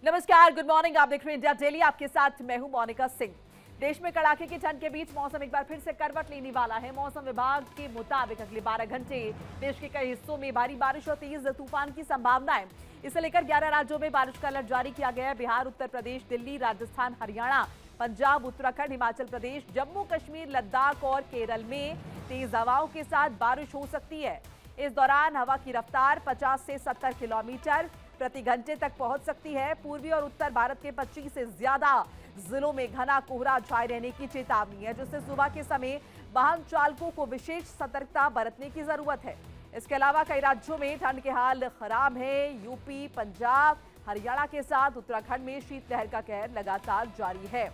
नमस्कार, good morning. आप देख रहे हैं इंडिया डेली, आपके साथ मैं हूं मोनिका सिंह। देश में कड़ाके की ठंड के बीच मौसम एक बार फिर से करवट लेने वाला है। मौसम विभाग के मुताबिक अगले 12 घंटे देश के कई हिस्सों में भारी बारिश और तेज तूफान की संभावना है। इसे लेकर 11 राज्यों में बारिश का अलर्ट जारी किया गया है। बिहार, उत्तर प्रदेश, दिल्ली, राजस्थान, हरियाणा, पंजाब, उत्तराखंड, हिमाचल प्रदेश, जम्मू कश्मीर, लद्दाख और केरल में तेज हवाओं के साथ बारिश हो सकती है। इस दौरान हवा की रफ्तार 50 से 70 किलोमीटर प्रति घंटे तक पहुंच सकती है। पूर्वी और उत्तर भारत के 25 से ज्यादा जिलों में घना कोहरा छाए रहने की चेतावनी है, जिससे सुबह के समय वाहन चालकों को विशेष सतर्कता बरतने की जरूरत है। इसके अलावा कई राज्यों में ठंड के हाल खराब है। यूपी, पंजाब, हरियाणा के साथ उत्तराखंड में शीतलहर का कहर लगातार जारी है।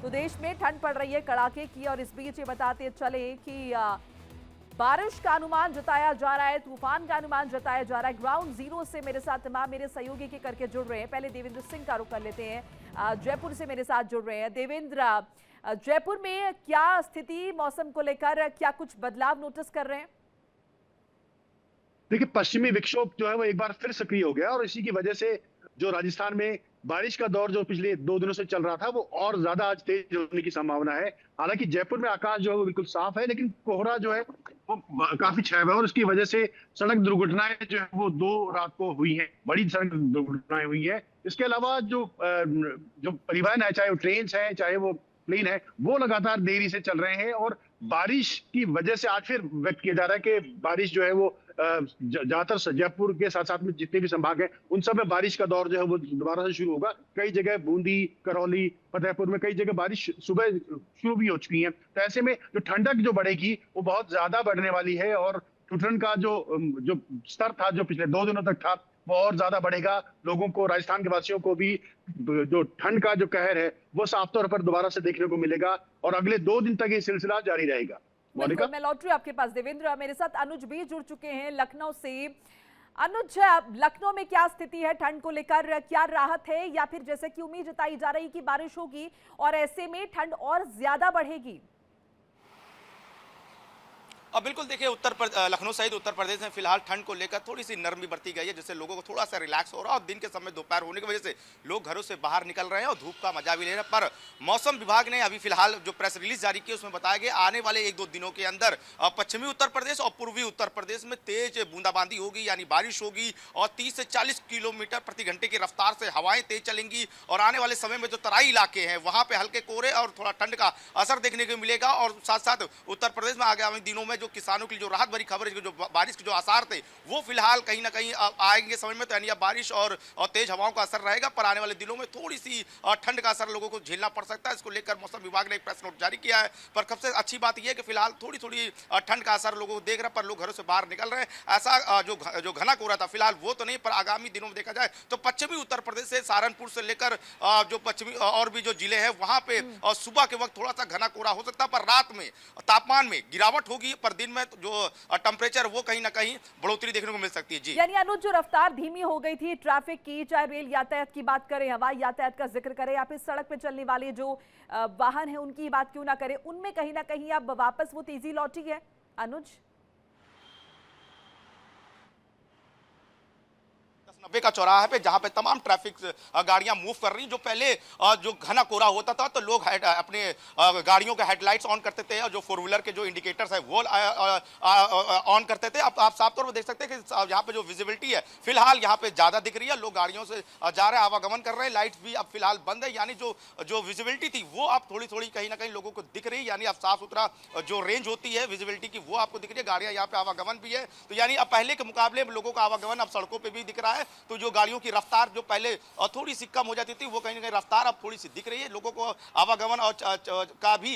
तो देश में ठंड पड़ रही है कड़ाके की, और इस बीच ये बताते चले कि बारिश का अनुमान जताया जा रहा है, तूफान का अनुमान जताया जा रहा है। ग्राउंड जीरो से मेरे साथ तमाम मेरे सहयोगी के करके जुड़ रहे हैं। पहले देवेंद्र सिंह का रुख कर लेते हैं, जयपुर से मेरे साथ जुड़ रहे हैं। देवेंद्र, जयपुर में क्या स्थिति मौसम को लेकर, क्या कुछ बदलाव नोटिस कर रहे हैं? देखिए, पश्चिमी विक्षोभ जो है वो एक बार फिर सक्रिय हो गया और इसी की वजह से जो राजस्थान में बारिश का दौर जो पिछले 2 दिनों से चल रहा था वो और ज्यादा आज तेज होने की संभावना है। हालांकि जयपुर में आकाश जो है वो बिल्कुल साफ है, लेकिन कोहरा जो है वो काफी छाया हुआ है और उसकी वजह से सड़क दुर्घटनाएं जो है वो 2 रात को हुई हैं, बड़ी सड़क दुर्घटनाएं हुई हैं। इसके अलावा जो परिवहन है, चाहे वो ट्रेन है चाहे वो प्लेन है, वो लगातार देरी से चल रहे हैं और बारिश की वजह से आज फिर व्यक्त किया जा रहा है कि बारिश जो है वो ज्यादातर जयपुर के साथ साथ में जितने भी संभाग हैं उन सब में बारिश का दौर जो है वो दोबारा से शुरू होगा। कई जगह बूंदी, करौली, फतेहपुर में कई जगह बारिश सुबह शुरू भी हो चुकी है। तो ऐसे में जो ठंडक जो बढ़ेगी वो बहुत ज्यादा बढ़ने वाली है और ठंड का जो स्तर था जो पिछले 2 दिनों तक था वो और ज्यादा बढ़ेगा। लोगों को, राजस्थान के वासियों को भी जो ठंड का जो कहर है वो साफ तौर पर दोबारा से देखने को मिलेगा और अगले 2 दिन तक ये सिलसिला जारी रहेगा। बिल्कुल, मैं लौट रही हूं आपके पास। देवेंद्र, मेरे साथ अनुज भी जुड़ चुके हैं लखनऊ से। अनुज, लखनऊ में क्या स्थिति है ठंड को लेकर? क्या राहत है या फिर जैसे कि उम्मीद जताई जा रही कि बारिश होगी और ऐसे में ठंड और ज्यादा बढ़ेगी? अब बिल्कुल देखिए, लखनऊ सहित उत्तर प्रदेश में फिलहाल ठंड को लेकर थोड़ी सी नरमी बरती गई है, जिससे लोगों को थोड़ा सा रिलैक्स हो रहा है और दिन के समय दोपहर होने की वजह से लोग घरों से बाहर निकल रहे हैं और धूप का मजा भी ले रहे हैं। पर मौसम विभाग ने अभी फिलहाल जो प्रेस रिलीज जारी की उसमें बताया गया आने वाले 1-2 दिनों के अंदर पश्चिमी उत्तर प्रदेश और पूर्वी उत्तर प्रदेश में तेज बूंदाबांदी होगी, यानी बारिश होगी और 30 से 40 किलोमीटर प्रति घंटे की रफ्तार से हवाएं तेज चलेंगी और आने वाले समय में जो तराई इलाके हैं वहां पे हल्के कोहरे और थोड़ा ठंड का असर देखने को मिलेगा। और साथ साथ उत्तर प्रदेश में आगामी दिनों में जो किसानों के लिए जो राहत भरी खबर, जो बारिश के जो आसार थे वो फिलहाल कहीं ना कहीं आएंगे समझ में। तो यानी बारिश और तेज हवाओं का असर रहेगा, पर आने वाले दिनों में थोड़ी सी ठंड का असर लोगों को झेलना पड़ सकता है। इसको लेकर मौसम विभाग ने एक प्रेस नोट जारी किया है। पर सबसे अच्छी बात यह है कि फिलहाल थोड़ी थोड़ी ठंड का असर लोगों को देख रहा है, पर लोग घरों से बाहर निकल रहे हैं। ऐसा जो घना कोहरा था फिलहाल वो तो नहीं, पर आगामी दिनों में देखा जाए तो पश्चिमी उत्तर प्रदेश से सहारनपुर से लेकर जो पश्चिमी और भी जो जिले हैं वहां पे सुबह के वक्त थोड़ा सा घना कोहरा हो सकता है, पर रात में तापमान में गिरावट होगी, पर दिन में जो टेम्परेचर वो कहीं ना कहीं बढ़ोतरी देखने को मिल सकती है। जी, यानी अनुज, जो रफ्तार धीमी हो गई थी ट्रैफिक की, चाहे रेल यातायात की बात करें, हवाई यातायात का जिक्र करें या फिर सड़क पे चलने वाले जो वाहन है उनकी बात क्यों ना करें, उनमें कहीं ना कहीं अब वापस वो तेजी लौटी है अनुज? 90 का चौराहा पे जहां पे तमाम ट्रैफिक गाड़ियां मूव कर रही, जो पहले जो घना कोहरा होता था तो लोग अपने गाड़ियों के हेडलाइट्स ऑन करते थे और जो 4 व्हीलर के जो इंडिकेटर्स है वो ऑन करते थे। अब आप साफ तौर पर देख सकते हैं कि यहाँ पे जो विजिबिलिटी है फिलहाल यहाँ पे ज्यादा दिख रही है, लोग गाड़ियों से जा रहे हैं, आवागमन कर रहे हैं, लाइट्स भी अब फिलहाल बंद है, यानी जो विजिबिलिटी थी वो अब थोड़ी थोड़ी कहीं ना कहीं लोगों को दिख रही है, यानी अब साफ सुथरा जो रेंज होती है विजिबिलिटी की वो आपको दिख रही है। गाड़ियां यहाँ पे आवागमन भी है, तो यानी अब पहले के मुकाबले लोगों का आवागमन अब सड़कों पर भी दिख रहा है। तो जो गाड़ियों की रफ्तार जो पहले थोड़ी सी कम हो जाती थी वो कहीं ना कहीं रफ्तार अब थोड़ी सी दिख रही है। लोगों को आवागमन और का भी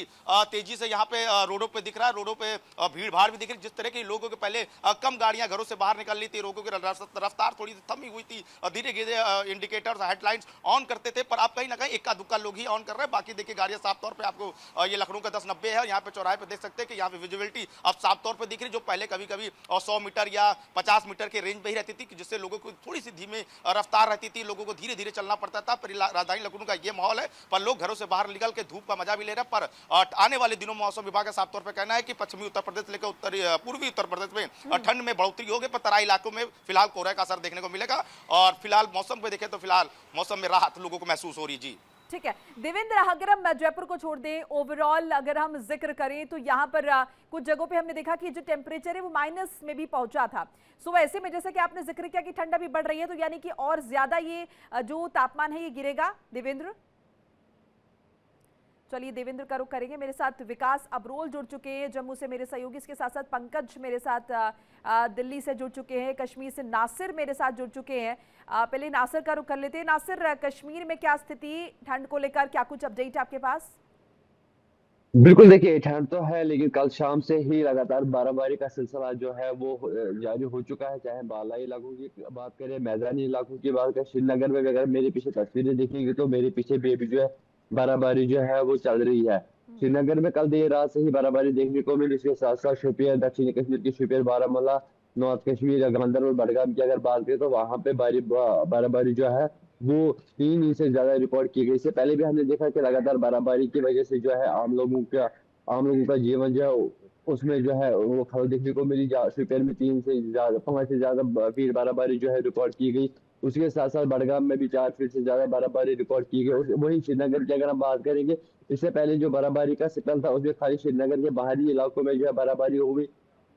तेजी से यहाँ पे रोडों पे दिख रहा है, रोडों पे भीड़ भाड़ भी दिख रही है। जिस तरह के लोगों के पहले कम गाड़ियां घरों से बाहर निकल रही थी, लोगों की रफ्तार थोड़ी थमी हुई थी, धीरे धीरे इंडिकेटर्स हेडलाइंस ऑन करते थे, पर अब कहीं ना कहीं इक्का दुक्का लोग ही ऑन कर रहे हैं। बाकी देखिए गाड़ियां साफ तौर पर आपको ये लखनऊ का 1090 है, यहाँ पे चौराहे पे देख सकते हैं कि यहाँ पे विजिबिलिटी अब साफ तौर पर दिख रही, जो पहले कभी कभी 100 मीटर या 50 मीटर के रेंज में ही रहती थी, जिससे लोगों को थोड़ी सी धीमी रफ्तार रहती थी, लोगों को धीरे धीरे चलना पड़ता था। पर राजधानी लखनऊ का ये माहौल है, पर लोग घरों से बाहर निकल के धूप का मजा भी ले रहे हैं। पर आने वाले दिनों में मौसम विभाग का साफ तौर पर कहना है कि पश्चिमी उत्तर प्रदेश लेकर उत्तरी पूर्वी उत्तर प्रदेश में ठंड में बढ़ोतरी होगी, पर तराई इलाकों में फिलहाल कोहरे का असर देखने को मिलेगा। और फिलहाल मौसम पे देखें तो फिलहाल मौसम में राहत लोगों को महसूस हो रही है। जी ठीक है देवेंद्र, अगर हम जयपुर को छोड़ दें, ओवरऑल अगर हम जिक्र करें तो यहाँ पर कुछ जगहों पे हमने देखा कि जो टेम्परेचर है वो माइनस में भी पहुंचा था। सो ऐसे में जैसे कि आपने जिक्र किया कि ठंड अभी बढ़ रही है, तो यानी कि और ज्यादा ये जो तापमान है ये गिरेगा देवेंद्र? चलिए देवेंद्र का रुख करेंगे। मेरे साथ विकास अब्रोल जुड़ चुके हैं जम्मू से मेरे सहयोगी, इसके साथ साथ पंकज मेरे साथ दिल्ली से जुड़ चुके हैं, कश्मीर से नासिर मेरे साथ जुड़ चुके हैं। पहले नासिर का रुख कर लेते हैं। नासिर, कश्मीर में क्या स्थिति, ठंड को लेकर क्या कुछ अपडेट है आपके पास? बिल्कुल, देखिए ठंड तो है, लेकिन कल शाम से ही लगातार बर्फबारी का सिलसिला जो है वो जारी हो चुका है। चाहे बालाई इलाकों की बात करें, मैदानी इलाकों की बात करें, श्रीनगर में अगर मेरे पीछे तस्वीरें देखेंगे तो मेरे पीछे भी अभी जो है बर्फबारी जो है वो चल रही है। श्रीनगर में कल देर रात से ही बर्फबारी देखने को मिली। इसके साथ साथ शोपियां, दक्षिणी कश्मीर की शोपियां, बारामूला, नॉर्थ कश्मीर, गांधरबल, बडगाम की अगर बात करें तो वहां पे बर्फबारी जो है वो 3 इंच से ज्यादा रिकॉर्ड की गई। इससे पहले भी हमने देखा कि लगातार बर्फबारी की वजह से जो है आम लोगों का जीवन जो है उसमें जो है वो खराब देखने को मिली। शोपियां में 3 से ज्यादा 5 से ज्यादा फीट बर्फबारी जो है रिकॉर्ड की गई। उसके साथ साथ बडगाम में भी 4 फीट से ज्यादा बर्फबारी रिकॉर्ड की गई। वहीं श्रीनगर की अगर हम बात करेंगे, इससे पहले जो बर्फबारी का सिलसिला था उसमें खाली श्रीनगर के बाहरी इलाकों में जो है बर्फबारी हो गई।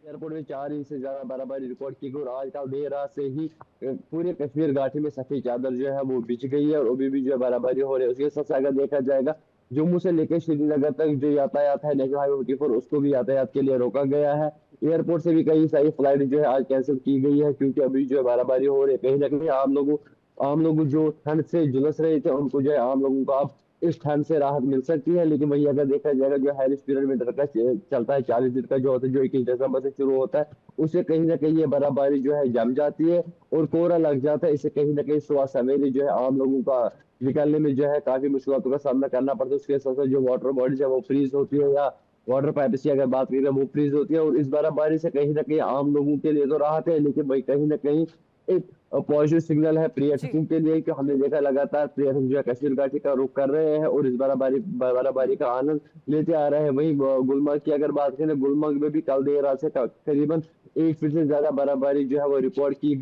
एयरपोर्ट में 4 इंच से ज्यादा बर्फबारी रिकॉर्ड की गई। और आज कल देर रात से ही पूरे कश्मीर घाटी में सफेद चादर जो है वो बिछ गई है और अभी भी जो है बर्फबारी हो रही है। उसके साथ साथ अगर देखा जाएगा, जम्मू से लेकर श्रीनगर तक जो यातायात है नेशनल हाईवे 44 उसको भी यातायात के लिए रोका गया है। एयरपोर्ट से भी कई सारी फ्लाइट जो है आज कैंसिल की गई है, क्योंकि अभी जो है बर्फबारी हो रही है। कहीं ना कहीं आम लोग जो ठंड से झुलस रहे थे उनको जो है आम लोगों को अब इस ठंड से राहत मिल सकती है। लेकिन वही अगर देखा जाएगा, जो हाईएस्ट पीरियड विंटर का चलता है 40 दिन का जो होता है, जो 21 दिसंबर से शुरू होता है, उससे कहीं ना कहीं ये बर्फबारी जो है जम जाती है और कोहरा लग जाता है। इससे कहीं ना कहीं सुबह सवेरे जो है आम लोगों का निकलने में जो है काफी मुश्किलों का सामना करना पड़ता है। उसके साथ साथ जो वाटर बॉडीज है वो फ्रीज होती है, या वाटर पाइप्स की अगर बात करें वो फ्रीज होती है। और इस बर्फबारी से कहीं ना कहीं आम लोगों के लिए तो राहत है, लेकिन वही कहीं ना कहीं एक पॉजिटिव सिग्नल है पर्यटकों के लिए, कि हमने देखा लगातार पर्यटक जो है कश्मीर घाटी का रुख कर रहे हैं और इस बर्फबारी का आनंद लेते आ रहे हैं। वहीं गुलमर्ग की अगर बात करें, गुलमर्ग में भी कल देर रात से करीबन 1 फीट से ज्यादा बर्फबारी जो है वो रिकॉर्ड की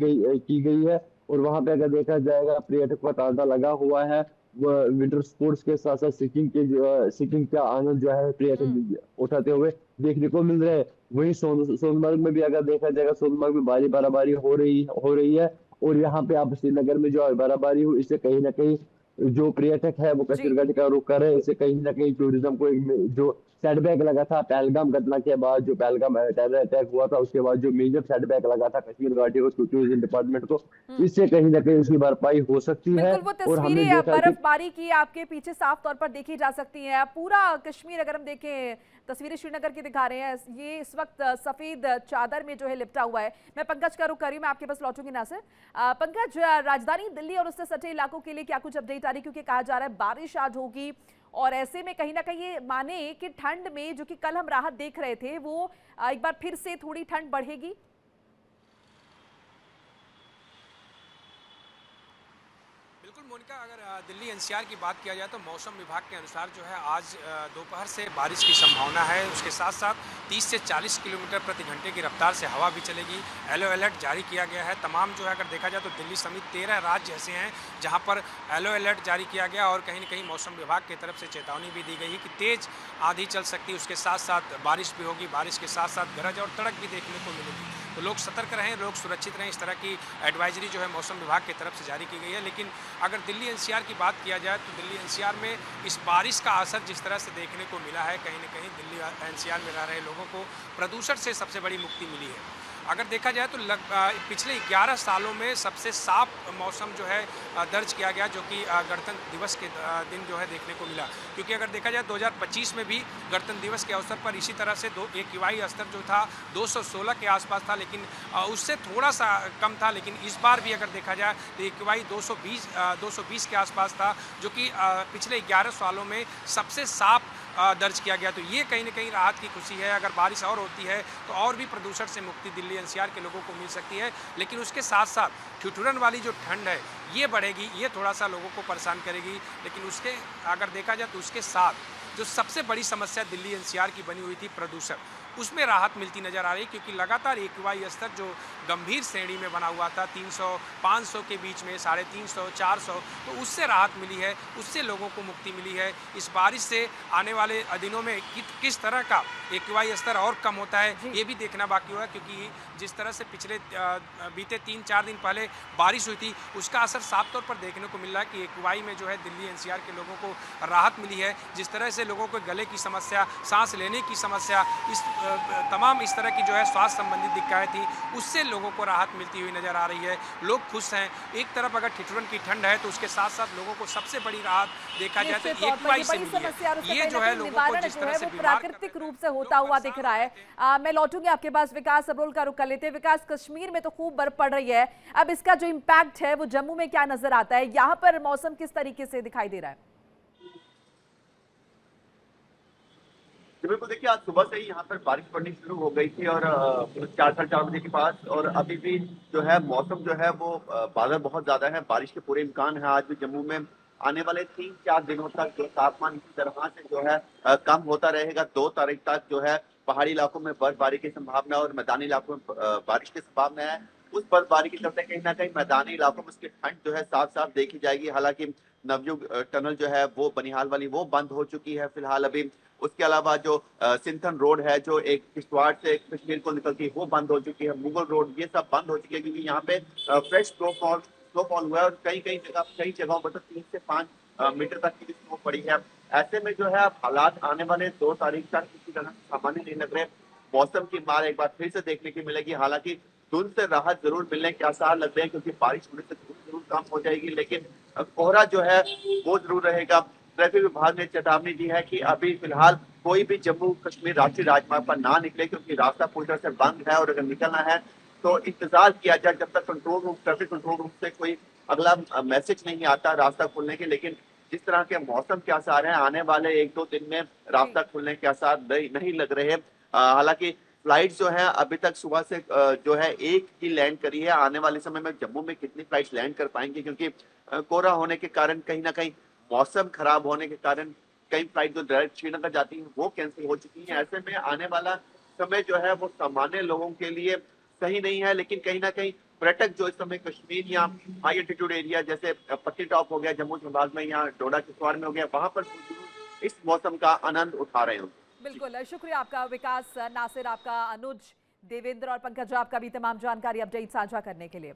गई है। और वहां पे अगर देखा जाएगा, पर्यटकों का तांता लगा हुआ है। विंटर स्पोर्ट्स के साथ साथ सिकिंग का आनंद जो है पर्यटक उठाते हुए देखने को मिल रहे हैं। वहीं सोनमर्ग में भी अगर देखा जाएगा, सोनमर्ग में भारी बर्फबारी हो रही है। और यहाँ पे आप श्रीनगर में जो बर्फबारी हुई, इससे कहीं ना कहीं जो पर्यटक है वो कश्मीर घाटी का रुख कर रहे हैं। इससे कहीं ना कहीं टूरिज्म को जो सेटबैक लगा था पहलगाम घटना के बाद, जो पहलगाम टेरर अटैक हुआ था उसके बाद जो मेजर सेटबैक लगा था कश्मीर घाटी को, टूरिज्म डिपार्टमेंट को, इससे कहीं ना कहीं उसकी भरपाई हो सकती है। बिल्कुल, वो और हमने तस्वीरें देखा बर्फबारी की आपके पीछे साफ तौर पर देखी जा सकती हैं। पूरा कश्मीर अगर हम देखें, तस्वीरें श्रीनगर की दिखा रहे हैं, ये इस वक्त सफेद चादर में जो है लिपटा हुआ है। मैं पंकज का रुख कर रही हूं, मैं आपके पास लौटूंगी नासिर। पंकज, राजधानी दिल्ली और उससे सटे इलाकों के लिए क्या कुछ अपडेट आ रही है, क्योंकि कहा जा रहा है बारिश आज होगी और ऐसे में कहीं ना कहीं ये माने कि ठंड में जो कि कल हम राहत देख रहे थे वो एक बार फिर से थोड़ी ठंड बढ़ेगी? मोनिका, अगर दिल्ली एनसीआर की बात किया जाए तो मौसम विभाग के अनुसार जो है आज दोपहर से बारिश की संभावना है। उसके साथ साथ 30 से 40 किलोमीटर प्रति घंटे की रफ्तार से हवा भी चलेगी। येलो अलर्ट जारी किया गया है। तमाम जो है अगर देखा जाए तो दिल्ली समेत 13 राज्य ऐसे हैं जहां पर येलो अलर्ट जारी किया गया और कहीं न कहीं मौसम विभाग की तरफ से चेतावनी भी दी गई है कि तेज़ आंधी चल सकती है। उसके साथ साथ बारिश भी होगी, बारिश के साथ साथ गरज और तड़क भी देखने को मिलेगी। तो लोग सतर्क रहें, लोग सुरक्षित रहें, इस तरह की एडवाइजरी जो है मौसम विभाग की तरफ से जारी की गई है। लेकिन अगर दिल्ली एनसीआर की बात किया जाए तो दिल्ली एनसीआर में इस बारिश का असर जिस तरह से देखने को मिला है, कहीं न कहीं दिल्ली एनसीआर में रह रहे लोगों को प्रदूषण से सबसे बड़ी मुक्ति मिली है। अगर देखा जाए तो पिछले 11 सालों में सबसे साफ मौसम जो है दर्ज किया गया, जो कि गणतंत्र दिवस के दिन जो है देखने को मिला। क्योंकि अगर देखा जाए 2025 में भी गणतंत्र दिवस के अवसर पर इसी तरह से AQI स्तर जो था 216 के आसपास था, लेकिन उससे थोड़ा सा कम था। लेकिन इस बार भी अगर देखा जाए तो AQI 220 के आसपास था, जो कि पिछले 11 सालों में सबसे साफ दर्ज किया गया। तो ये कहीं ना कहीं राहत की खुशी है। अगर बारिश और होती है तो और भी प्रदूषण से मुक्ति दिल्ली एनसीआर के लोगों को मिल सकती है। लेकिन उसके साथ साथ ठिठुरन वाली जो ठंड है ये बढ़ेगी, ये थोड़ा सा लोगों को परेशान करेगी। लेकिन उसके अगर देखा जाए तो उसके साथ जो सबसे बड़ी समस्या दिल्ली एनसीआर की बनी हुई थी प्रदूषण, उसमें राहत मिलती नजर आ रही, क्योंकि लगातार AQI स्तर जो गंभीर श्रेणी में बना हुआ था 300 500 के बीच में, 350 400, तो उससे राहत मिली है, उससे लोगों को मुक्ति मिली है। इस बारिश से आने वाले दिनों में किस तरह का AQI स्तर और कम होता है ये भी देखना बाकी होगा, क्योंकि जिस तरह से पिछले बीते 3-4 दिन पहले बारिश हुई थी उसका असर साफ तौर पर देखने को मिल रहा है कि AQI में जो है दिल्ली एनसीआर के लोगों को राहत मिली है। जिस तरह से लोगों को गले की समस्या, सांस लेने की समस्या, तमाम इस तरह की जो है स्वास्थ्य संबंधी दिक्कतें थी, उससे लोगों को राहत मिलती हुई नजर आ रही है। लोग खुश हैं। एक तरफ अगर ठिठुरन की ठंड है तो उसके साथ साथ लोगों को सबसे बड़ी राहत देखा जाए तो AQI से मिली है। ये जो है लोगों को जिस तरह से प्राकृतिक रूप से होता हुआ दिख रहा है। मैं लौटूंगी आपके पास, विकास अब्रोल का रुख कर लेते हैं। विकास, कश्मीर में तो खूब बर्फ पड़ रही है, अब इसका जो इम्पैक्ट है वो जम्मू में क्या नजर आता है? यहाँ पर मौसम किस तरीके से दिखाई दे रहा है? बिल्कुल, देखिए आज सुबह से ही यहाँ पर बारिश पड़नी शुरू हो गई थी और 4-4:30 बजे के पास, और अभी भी जो है मौसम जो है वो बादल बहुत ज्यादा है, बारिश के पूरे इम्कान है। आज भी जम्मू में आने वाले 3-4 दिनों तक जो तापमान इसी तरह से जो है कम होता रहेगा। 2 तारीख तक जो है पहाड़ी इलाकों में बर्फबारी की संभावना और मैदानी इलाकों में बारिश की संभावना है। उस बर्फबारी के चलते कहीं ना कहीं मैदानी इलाकों में उसकी ठंड जो है साफ साफ देखी जाएगी। हालांकि नवयुग टनल जो है वो बनिहाल वाली वो बंद हो चुकी है फिलहाल अभी। उसके अलावा जो सिंथन रोड है जो एक किश्तवाड़ से कश्मीर को निकलती है वो बंद हो चुकी है। मुगल रोड, ये सब बंद हो चुकी है क्योंकि यहाँ पे फ्रेश स्नोफॉल हुआ है और कई जगहों पर तो 3 से 5 मीटर तक की स्नो पड़ी है। ऐसे में जो है अब हालात आने वाले 2 तारीख तक किसी तरह सामान्य नहीं लग रहे। मौसम की मार एक बार फिर से देखने की मिलेगी। हालांकि धुंध से राहत जरूर मिलने के आसार लग रहे हैं क्योंकि बारिश होने से धुंध जरूर कम हो जाएगी, लेकिन कोहरा जो है वो जरूर रहेगा। ट्रैफिक विभाग ने चेतावनी दी है कि अभी फिलहाल कोई भी जम्मू कश्मीर राष्ट्रीय राजमार्ग पर ना निकले क्योंकि रास्ता पूरी तरह से बंद है और अगर निकलना है तो इंतजार किया जाए जब तक ट्रैफिक कंट्रोल रूम से कोई अगला मैसेज नहीं आता रास्ता खुलने के। लेकिन जिस तरह के मौसम के आसार हैं आने वाले 1-2 दिन में रास्ता खुलने के आसार नहीं लग रहे। हालांकि फ्लाइट जो है अभी तक सुबह से जो है एक ही लैंड करी है। आने वाले समय में जम्मू में कितनी फ्लाइट लैंड कर पाएंगे क्योंकि कोहरा होने के कारण, कहीं ना कहीं मौसम खराब होने के कारण कई फ्लाइट जो डायरेक्ट श्रीनगर जाती है वो कैंसिल हो चुकी है। ऐसे में आने वाला समय जो है वो सामान्य लोगों के लिए सही नहीं है, लेकिन कहीं ना कहीं पर्यटक जो इस समय कश्मीर या हाई एल्टीट्यूड एरिया जैसे पट्टी टॉप हो गया जम्मू संभाग में या डोडा किश्तवाड़ में हो गया, वहां पर इस मौसम का आनंद उठा रहे हैं। बिल्कुल, शुक्रिया आपका विकास, नासिर आपका, अनुज, देवेंद्र और पंकज आपका भी तमाम जानकारी अपडेट साझा करने के लिए।